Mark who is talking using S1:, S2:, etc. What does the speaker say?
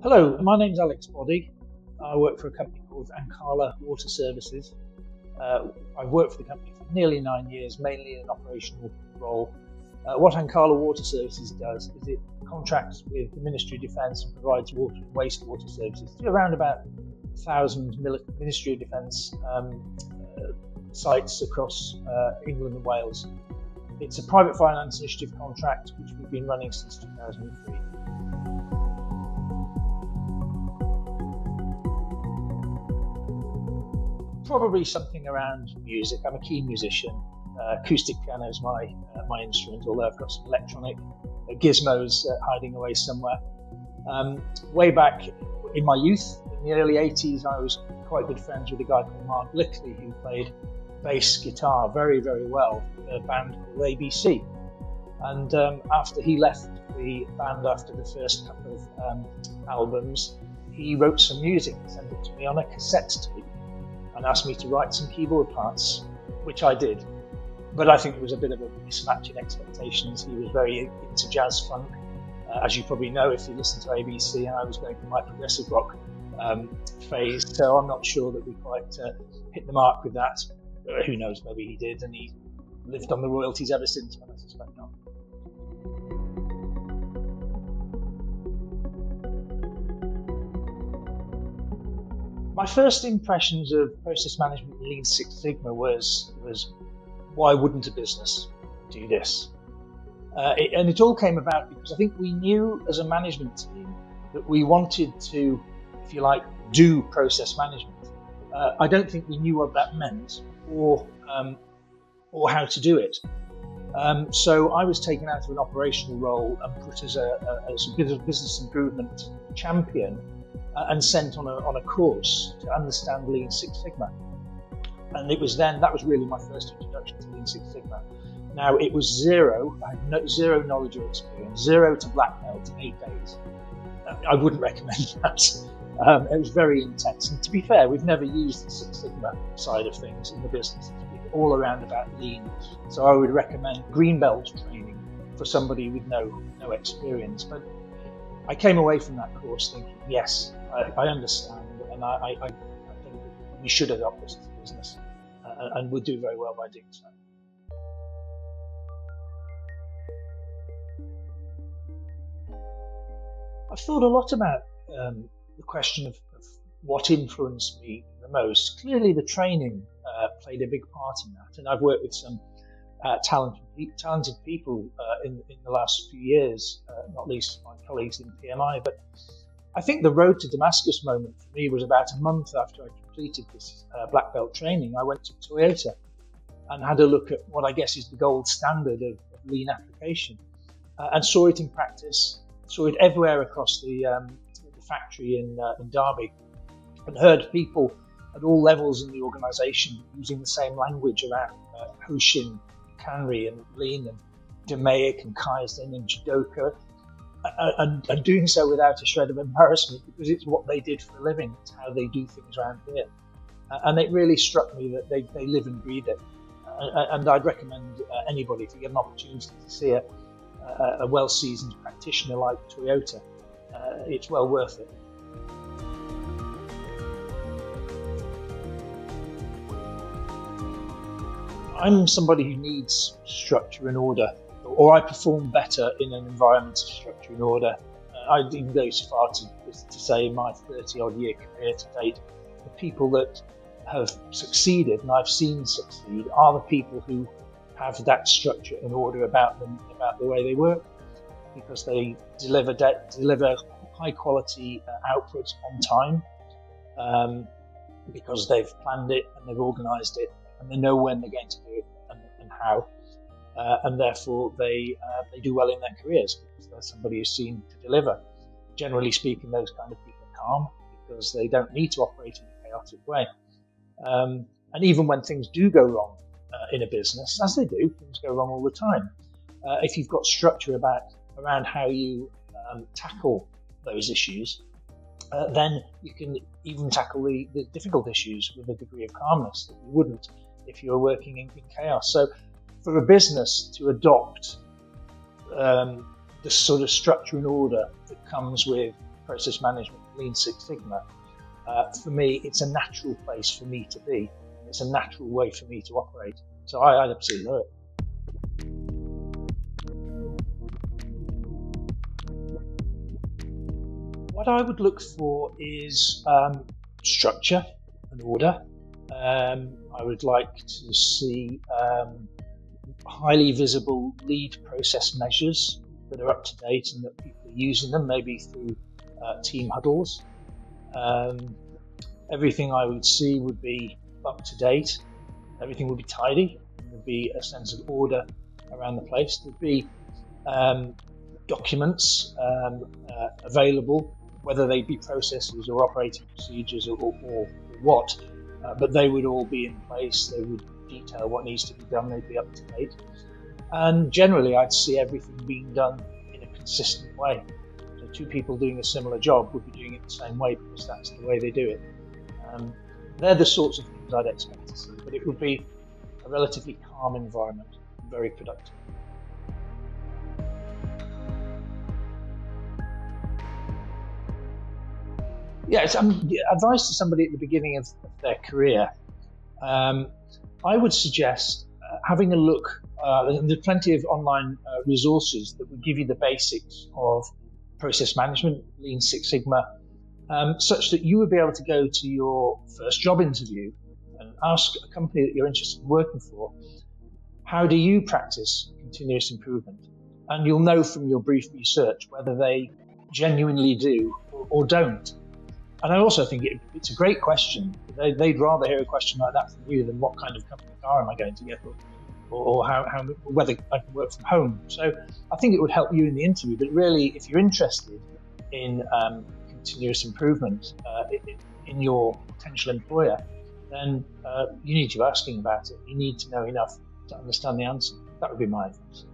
S1: Hello, my name's Alex Boddy. I work for a company called Ancala Water Services. I've worked for the company for nearly 9 years, mainly in an operational role. What Ancala Water Services does is it contracts with the Ministry of Defence and provides water and wastewater services to around about 1,000 Ministry of Defence sites across England and Wales. It's a private finance initiative contract which we've been running since 2003. Probably something around music. I'm a keen musician. Acoustic piano is my instrument, although I've got some electronic gizmos hiding away somewhere. Way back in my youth, in the early 80s, I was quite good friends with a guy called Mark Lickley who played bass guitar very, very well for a band called ABC. And after he left the band after the first couple of albums, he wrote some music and sent it to me on a cassette tape and asked me to write some keyboard parts, which I did. But I think it was a bit of a mismatch in expectations. He was very into jazz funk, as you probably know if you listen to ABC, and I was going through my progressive rock phase, so I'm not sure that we quite hit the mark with that. Who knows, maybe he did, and he lived on the royalties ever since, but I suspect not. My first impressions of process management and Lean Six Sigma was why wouldn't a business do this? And it all came about because I think we knew as a management team that we wanted to, if you like, do process management. I don't think we knew what that meant or how to do it. So I was taken out of an operational role and put as a bit of business improvement champion and sent on a course to understand Lean Six Sigma. And it was then, that was really my first introduction to Lean Six Sigma. Now it was zero, I had zero knowledge or experience, 0 to black belt in 8 days. I wouldn't recommend that. It was very intense. And to be fair, we've never used the Six Sigma side of things in the business. It's been all around about Lean. So I would recommend green belt training for somebody with no experience. But I came away from that course thinking, yes, I understand, and I think we should adopt this as a business, and we'll do very well by doing so. I've thought a lot about the question of what influenced me the most. Clearly, the training played a big part in that, and I've worked with some talented people in the last few years, not least my colleagues in PMI. But I think the road to Damascus moment for me was about a month after I completed this black belt training. I went to Toyota and had a look at what I guess is the gold standard of lean application, and saw it in practice, saw it everywhere across the factory in Derby, and heard people at all levels in the organisation using the same language around Hoshin, Kanri and Lean and DMAIC and Kaizen and Jidoka, and doing so without a shred of embarrassment because it's what they did for a living. It's how they do things around here. And it really struck me that they live and breathe it. And I'd recommend anybody, if you get an opportunity to see a well-seasoned practitioner like Toyota, it's well worth it. I'm somebody who needs structure and order, or I perform better in an environment of structure and order. I'd even go so far to say in my 30-odd year career to date, the people that have succeeded, and I've seen succeed, are the people who have that structure and order about them, about the way they work, because they deliver high quality outputs on time, because they've planned it and they've organised it, and they know when they're going to do it and how, and therefore they do well in their careers because they're somebody who's seen to deliver. Generally speaking, those kind of people are calm because they don't need to operate in a chaotic way. And even when things do go wrong in a business, as they do, things go wrong all the time. If you've got structure around how you tackle those issues, then you can even tackle the difficult issues with a degree of calmness that you wouldn't if you were working in chaos. So for a business to adopt the sort of structure and order that comes with process management, Lean Six Sigma, for me, it's a natural place for me to be. It's a natural way for me to operate. So I absolutely love it. What I would look for is structure and order. I would like to see highly visible lead process measures that are up to date and that people are using them, maybe through team huddles. Everything I would see would be up to date. Everything would be tidy. There'd be a sense of order around the place. There'd be documents available, whether they be processes or operating procedures or what, but they would all be in place. They would detail what needs to be done. They'd be up to date. And generally, I'd see everything being done in a consistent way. So two people doing a similar job would be doing it the same way because that's the way they do it. They're the sorts of things I'd expect to see, but it would be a relatively calm environment, very productive. Yeah, it's advice to somebody at the beginning of their career. I would suggest having a look. There's plenty of online resources that will give you the basics of process management, Lean Six Sigma, such that you would be able to go to your first job interview and ask a company that you're interested in working for, how do you practice continuous improvement? And you'll know from your brief research whether they genuinely do or don't. And I also think it's a great question. They'd rather hear a question like that from you than what kind of company car am I going to get, or whether I can work from home. So I think it would help you in the interview. But really, if you're interested in continuous improvement in your potential employer, then you need to be asking about it. You need to know enough to understand the answer. That would be my advice.